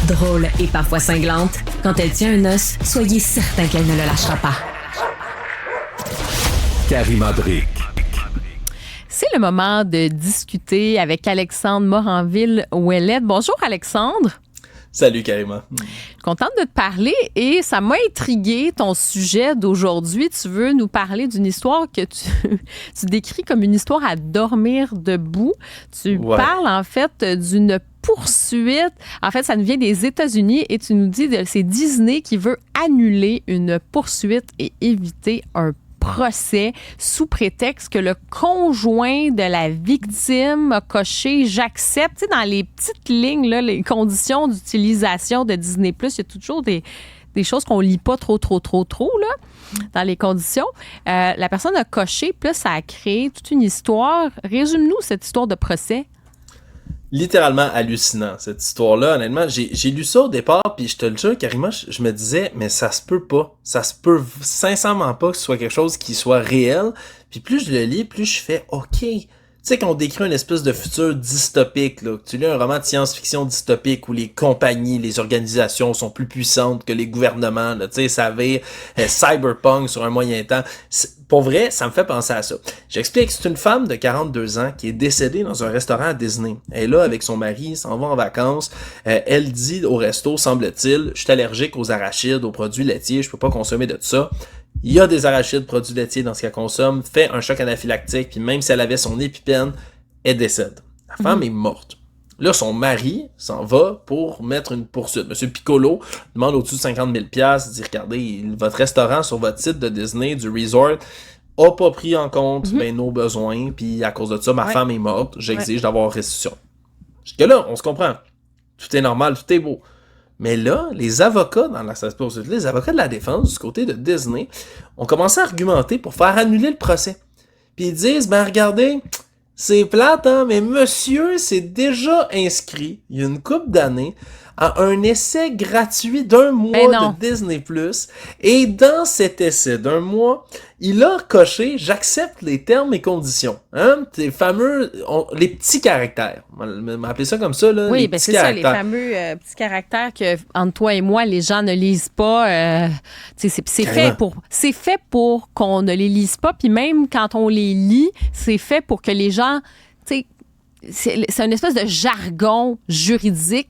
Drôle et parfois cinglante, quand elle tient un os, soyez certain qu'elle ne le lâchera pas. Karima Brick. C'est le moment de discuter avec Alexandre Moranville-Ouellette. Bonjour Alexandre. Salut Karima. Contente de te parler et ça m'a intrigué ton sujet d'aujourd'hui. Tu veux nous parler d'une histoire que tu décris comme une histoire à dormir debout. Tu parles en fait d'une poursuite. En fait, ça nous vient des États-Unis et tu nous dis que c'est Disney qui veut annuler une poursuite et éviter un procès sous prétexte que le conjoint de la victime a coché « J'accepte ». Tu sais, dans les petites lignes, là, les conditions d'utilisation de Disney+, il y a toujours des choses qu'on lit pas trop, là, dans les conditions. La personne a coché, puis là, ça a créé toute une histoire. Résume-nous cette histoire de procès. Littéralement hallucinant, cette histoire-là. Honnêtement, j'ai lu ça au départ, puis je te le jure, Karima, je me disais, mais ça se peut pas. Ça se peut sincèrement pas que ce soit quelque chose qui soit réel. Puis plus je le lis, plus je fais, OK. Tu sais, qu'on décrit une espèce de futur dystopique, là, que tu lis un roman de science-fiction dystopique où les compagnies, les organisations sont plus puissantes que les gouvernements, là, tu sais, ça va cyberpunk sur un moyen temps. Pour vrai, ça me fait penser à ça. J'explique, c'est une femme de 42 ans qui est décédée dans un restaurant à Disney. Elle est là avec son mari, s'en va en vacances. Elle dit au resto, semble-t-il, je suis allergique aux arachides, aux produits laitiers, je peux pas consommer de tout ça. Il y a des arachides, produits laitiers dans ce qu'elle consomme, fait un choc anaphylactique, puis même si elle avait son épipène, elle décède. La femme est morte. Là, son mari s'en va pour mettre une poursuite. Monsieur Piccolo demande au-dessus de 50 000 $, dit, regardez, votre restaurant sur votre site de Disney, du resort, a pas pris en compte nos besoins, puis à cause de ça, ma femme est morte, j'exige d'avoir restitution. Jusque-là, on se comprend. Tout est normal, tout est beau. Mais là, les avocats les avocats de la défense du côté de Disney ont commencé à argumenter pour faire annuler le procès. Puis ils disent, regardez, c'est plate, hein, mais monsieur s'est déjà inscrit, il y a une couple d'années, à un essai gratuit d'1 mois de Disney+. Et dans cet essai d'1 mois, il a coché « J'accepte les termes et conditions ». Hein? Les fameux, les petits caractères. On va appeler ça comme ça, là. Oui, c'est ça, les fameux petits caractères que, entre toi et moi, les gens ne lisent pas. C'est fait pour qu'on ne les lise pas. Puis même quand on les lit, c'est fait pour que les gens... C'est une espèce de jargon juridique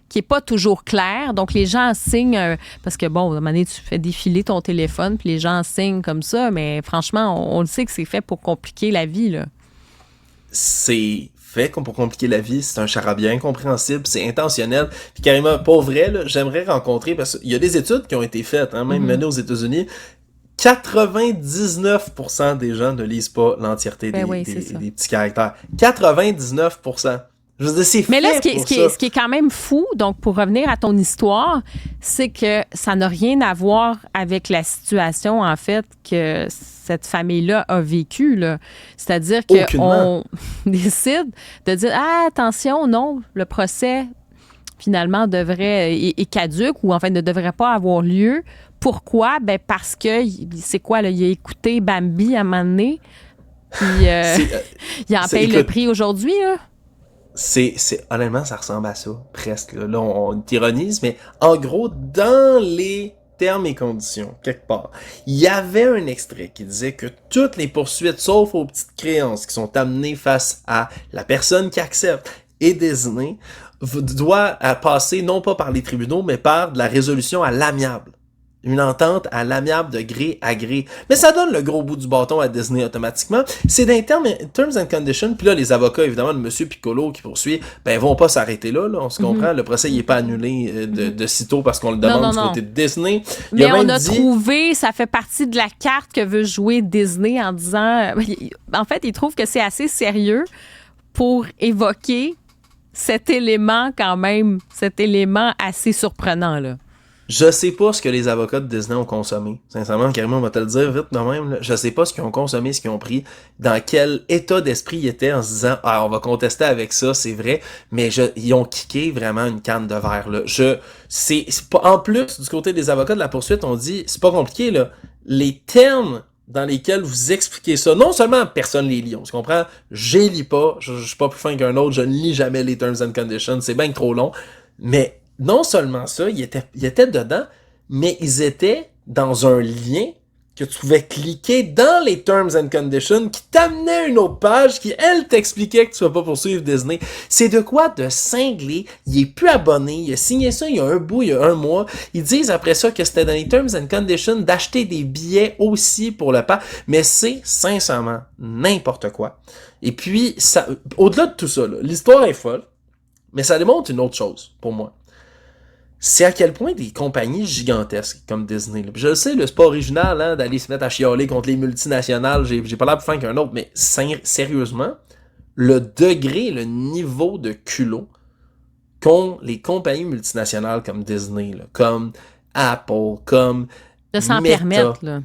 qui est pas toujours clair. Donc, les gens signent... parce que, bon, à un moment donné, tu fais défiler ton téléphone, puis les gens signent comme ça, mais franchement, on le sait que c'est fait pour compliquer la vie, là. C'est fait pour compliquer la vie, c'est un charabia incompréhensible, c'est intentionnel. Puis carrément, pour vrai, là, j'aimerais rencontrer, parce qu'il y a des études qui ont été faites, hein, même menées aux États-Unis, 99% des gens ne lisent pas l'entièreté des petits caractères. 99%. Je veux dire, c'est mais là, ce qui est quand même fou, donc pour revenir à ton histoire, c'est que ça n'a rien à voir avec la situation, en fait, que cette famille-là a vécue, là. C'est-à-dire qu'on décide de dire, attention, non, le procès, finalement, est caduque ou, en fait, ne devrait pas avoir lieu. Pourquoi? Ben parce que, c'est quoi, là, il a écouté Bambi à un moment donné, puis il en paye le prix aujourd'hui, là. Honnêtement, ça ressemble à ça, presque. Là, on ironise, mais en gros, dans les termes et conditions, quelque part, il y avait un extrait qui disait que toutes les poursuites, sauf aux petites créances qui sont amenées face à la personne qui accepte et Disney, doit passer non pas par les tribunaux, mais par de la résolution à l'amiable. Une entente à l'amiable de gré à gré. Mais ça donne le gros bout du bâton à Disney automatiquement. C'est dans les terms and conditions. Puis là, les avocats, évidemment, de Monsieur Piccolo qui poursuit, vont pas s'arrêter là, on se comprend. Le procès, il est pas annulé de sitôt parce qu'on le demande du côté de Disney. Mais on a trouvé, ça fait partie de la carte que veut jouer Disney en disant... En fait, il trouve que c'est assez sérieux pour évoquer cet élément quand même, cet élément assez surprenant, là. Je sais pas ce que les avocats de Disney ont consommé. Sincèrement, carrément, on va te le dire vite de même. Là. Je sais pas ce qu'ils ont consommé, ce qu'ils ont pris, dans quel état d'esprit ils étaient en se disant « Ah, on va contester avec ça, c'est vrai. » Mais ils ont kické vraiment une canne de verre. Là. C'est pas, en plus, du côté des avocats de la poursuite, on dit « C'est pas compliqué, là. Les termes dans lesquels vous expliquez ça, non seulement personne les lit, on se comprend, je les lis pas, je suis pas plus fin qu'un autre, je ne lis jamais les terms and conditions, c'est bien trop long, mais non seulement ça, ils étaient dedans, mais ils étaient dans un lien que tu pouvais cliquer dans les Terms and Conditions qui t'amenait à une autre page qui, elle, t'expliquait que tu ne vas pas poursuivre Disney. C'est de quoi de cinglé. Il est plus abonné. Il a signé ça il y a il y a un mois. Ils disent après ça que c'était dans les Terms and Conditions d'acheter des billets aussi pour le parc. Mais c'est sincèrement n'importe quoi. Et puis, ça, au-delà de tout ça, là, l'histoire est folle, mais ça démontre une autre chose pour moi. C'est à quel point des compagnies gigantesques comme Disney, là. Je le sais, c'est pas original hein, d'aller se mettre à chialer contre les multinationales, j'ai pas l'air plus fin qu'un autre, mais sérieusement, le degré, le niveau de culot qu'ont les compagnies multinationales comme Disney, là, comme Apple, comme de s'en Meta, permettre, là.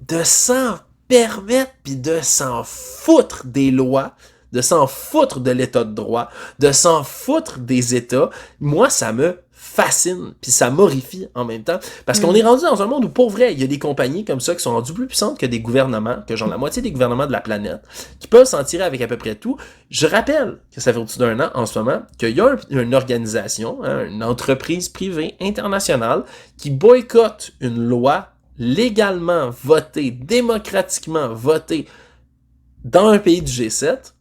De s'en permettre, puis de s'en foutre des lois, de s'en foutre de l'état de droit, de s'en foutre des États, moi, ça me fascine, puis ça m'horrifie en même temps, parce qu'on est rendu dans un monde où, pour vrai, il y a des compagnies comme ça qui sont rendues plus puissantes que des gouvernements, que genre la moitié des gouvernements de la planète, qui peuvent s'en tirer avec à peu près tout. Je rappelle que ça fait au-dessus d'un an, en ce moment, qu'il y a une organisation, hein, une entreprise privée internationale, qui boycotte une loi légalement votée, démocratiquement votée dans un pays du G7,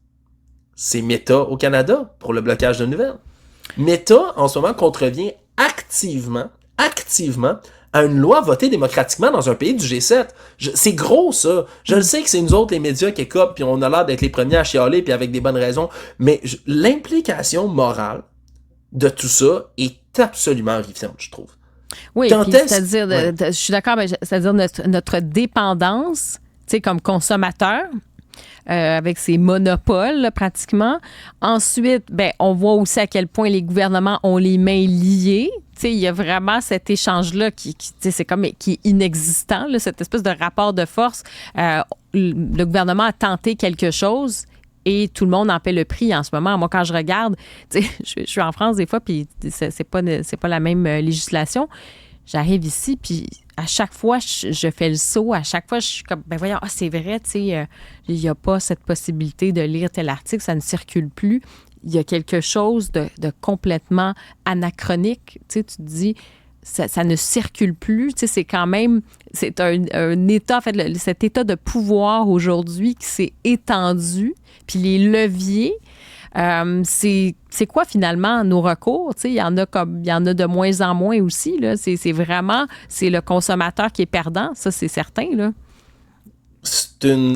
c'est Meta au Canada, pour le blocage de nouvelles. Meta, en ce moment, contrevient activement à une loi votée démocratiquement dans un pays du G7. C'est gros, ça. Je le sais que c'est nous autres, les médias, qui écopent, puis on a l'air d'être les premiers à chialer, puis avec des bonnes raisons, mais l'implication morale de tout ça est absolument horrifiante, je trouve. Oui, puis c'est-à-dire, je suis d'accord, mais c'est-à-dire notre dépendance, tu sais, comme consommateur, avec ces monopoles, là, pratiquement. Ensuite, on voit aussi à quel point les gouvernements ont les mains liées. Il y a vraiment cet échange-là qui est inexistant, là, cette espèce de rapport de force. Le gouvernement a tenté quelque chose et tout le monde en paie le prix en ce moment. Moi, quand je regarde, je suis en France des fois, puis c'est pas la même législation. J'arrive ici, puis à chaque fois, je fais le saut. À chaque fois, je suis comme, voyons, c'est vrai, il n'y a pas cette possibilité de lire tel article, ça ne circule plus. Il y a quelque chose de complètement anachronique. Tu te dis, ça ne circule plus. C'est quand même, c'est un état, en fait, cet état de pouvoir aujourd'hui qui s'est étendu. Puis les leviers, c'est quoi finalement nos recours? Il y en a de moins en moins aussi. Là. C'est vraiment le consommateur qui est perdant, ça c'est certain. Là.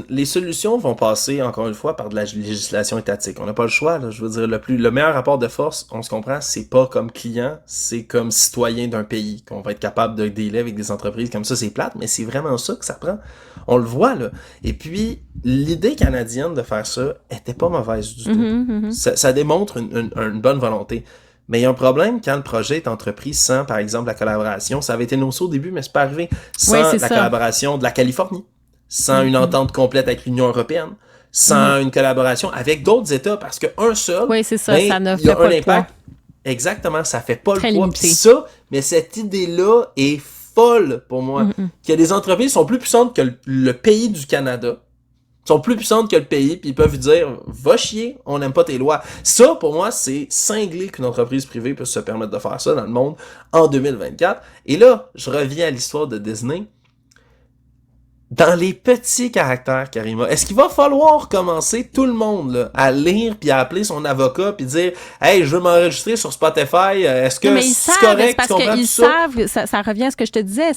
Les solutions vont passer, encore une fois, par de la législation étatique. On n'a pas le choix. Là. Je veux dire, le meilleur rapport de force, on se comprend, c'est pas comme client, c'est comme citoyen d'un pays qu'on va être capable de dealer avec des entreprises comme ça. C'est plate, mais c'est vraiment ça que ça prend. On le voit, là. Et puis, l'idée canadienne de faire ça était pas mauvaise du tout. Ça démontre une bonne volonté. Mais il y a un problème quand le projet est entrepris sans, par exemple, la collaboration. Ça avait été annoncé au début, mais c'est pas arrivé. Sans la collaboration de la Californie. Sans une entente complète avec l'Union européenne, sans une collaboration avec d'autres États, parce qu'un seul, ça ne fait pas le poids. Exactement, ça fait pas le poids. Puis ça, mais cette idée-là est folle pour moi. Qu'il y a des entreprises qui sont plus puissantes que le pays du Canada, sont plus puissantes que le pays, puis ils peuvent dire « Va chier, on n'aime pas tes lois ». Ça, pour moi, c'est cinglé qu'une entreprise privée puisse se permettre de faire ça dans le monde en 2024. Et là, je reviens à l'histoire de Disney. Dans les petits caractères, Karima, est-ce qu'il va falloir commencer tout le monde là, à lire puis à appeler son avocat puis dire « Hey, je veux m'enregistrer sur Spotify, est-ce que c'est correct? » Parce qu'ils savent, ça revient à ce que je te disais,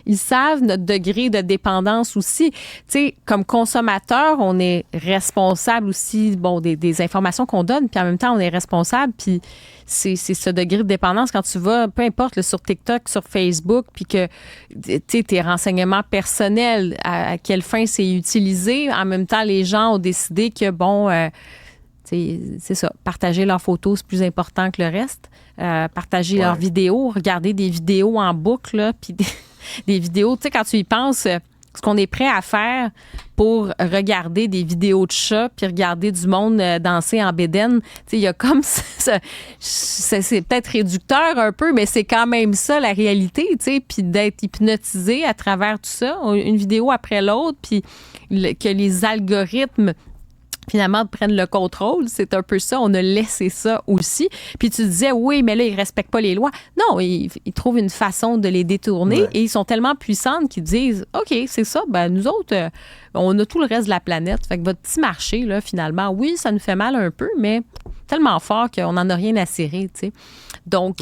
ils savent notre degré de dépendance aussi. Tu sais, comme consommateur, on est responsable aussi des informations qu'on donne, puis en même temps, on est responsable, puis c'est ce degré de dépendance quand tu vas, peu importe, là, sur TikTok, sur Facebook, puis que tes renseignements personnels, à quelle fin c'est utilisé. En même temps, les gens ont décidé que, c'est ça, partager leurs photos, c'est plus important que le reste. Partager leurs vidéos, regarder des vidéos en boucle, là, puis des vidéos, tu sais, quand tu y penses, ce qu'on est prêt à faire pour regarder des vidéos de chats puis regarder du monde danser en bédaine, tu sais, il y a comme ça, c'est peut-être réducteur un peu, mais c'est quand même ça la réalité, tu sais, puis d'être hypnotisé à travers tout ça, une vidéo après l'autre, puis que les algorithmes finalement, prennent le contrôle. C'est un peu ça. On a laissé ça aussi. Puis tu disais, oui, mais là, ils ne respectent pas les lois. Non, ils trouvent une façon de les détourner et ils sont tellement puissantes qu'ils disent, OK, c'est ça, ben nous autres, on a tout le reste de la planète. Fait que votre petit marché, là, finalement, oui, ça nous fait mal un peu, mais tellement fort qu'on n'en a rien à cirer, tu sais. Donc,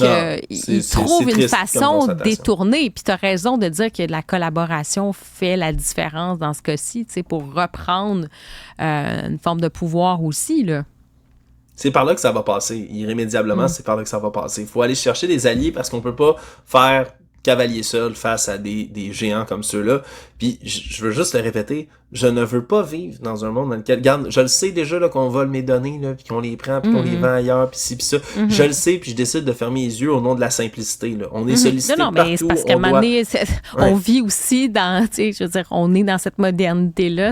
ils trouvent une façon de détourner. Puis tu as raison de dire que la collaboration fait la différence dans ce cas-ci, tu sais, pour reprendre une forme de pouvoir aussi, là. C'est par là que ça va passer. Irrémédiablement, c'est par là que ça va passer. Il faut aller chercher des alliés parce qu'on peut pas faire cavalier seul face à des géants comme ceux-là. Puis, je veux juste le répéter, je ne veux pas vivre dans un monde dans lequel... Regarde, je le sais déjà là, qu'on vole mes données, là, puis qu'on les prend, puis qu'on les vend ailleurs, puis ci, puis ça. Je le sais, puis je décide de fermer les yeux au nom de la simplicité. Là. On est sollicité partout. Non, mais c'est parce qu'à un moment donné, on vit aussi dans... Tu sais, je veux dire, on est dans cette modernité-là.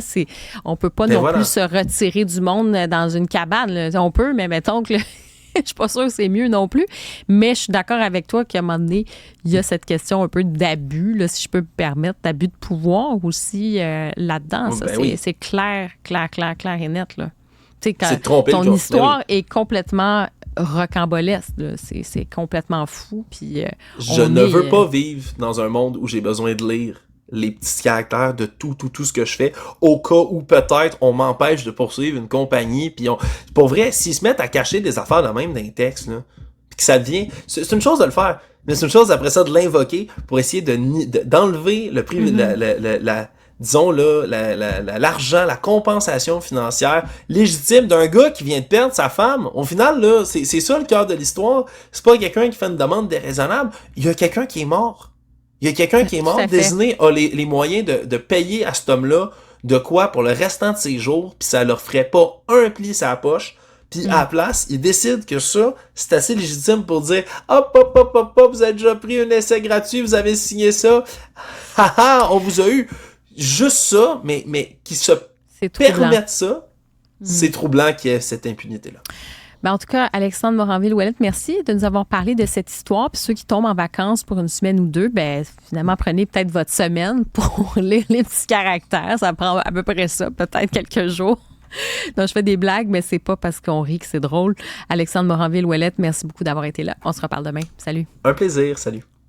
On peut pas plus se retirer du monde dans une cabane. Là. On peut, mais mettons que... Je suis pas sûre que c'est mieux non plus, mais je suis d'accord avec toi qu'à un moment donné, il y a cette question un peu d'abus, là, si je peux me permettre, d'abus de pouvoir aussi là-dedans. Ça, c'est clair et net. Là. Tu sais, quand ton histoire est complètement rocambolesque, là, c'est complètement fou. Puis, je ne veux pas vivre dans un monde où j'ai besoin de lire les petits caractères de tout ce que je fais, au cas où peut-être on m'empêche de poursuivre une compagnie, puis pour vrai, s'ils se mettent à cacher des affaires de même dans les textes, là, puis que ça devient... C'est une chose de le faire, mais c'est une chose après ça de l'invoquer pour essayer d'enlever le prix, disons là, l'argent, la compensation financière légitime d'un gars qui vient de perdre sa femme. Au final, là, c'est ça le cœur de l'histoire. C'est pas quelqu'un qui fait une demande déraisonnable, il y a quelqu'un qui est mort. Il y a quelqu'un qui est mort, Disney a les moyens de payer à cet homme-là de quoi pour le restant de ses jours, puis ça leur ferait pas un pli sur la poche, puis à la place, il décide que ça, c'est assez légitime pour dire « Hop, vous avez déjà pris un essai gratuit, vous avez signé ça, haha, on vous a eu. » Juste ça, mais qui se permettent ça, c'est troublant qu'il y ait cette impunité-là. Ben en tout cas, Alexandre Moranville-Ouellette, merci de nous avoir parlé de cette histoire. Puis ceux qui tombent en vacances pour une semaine ou deux, ben finalement, prenez peut-être votre semaine pour lire les petits caractères. Ça prend à peu près ça, peut-être quelques jours. Donc, je fais des blagues, mais c'est pas parce qu'on rit que c'est drôle. Alexandre Moranville-Ouellette, merci beaucoup d'avoir été là. On se reparle demain. Salut. Un plaisir. Salut.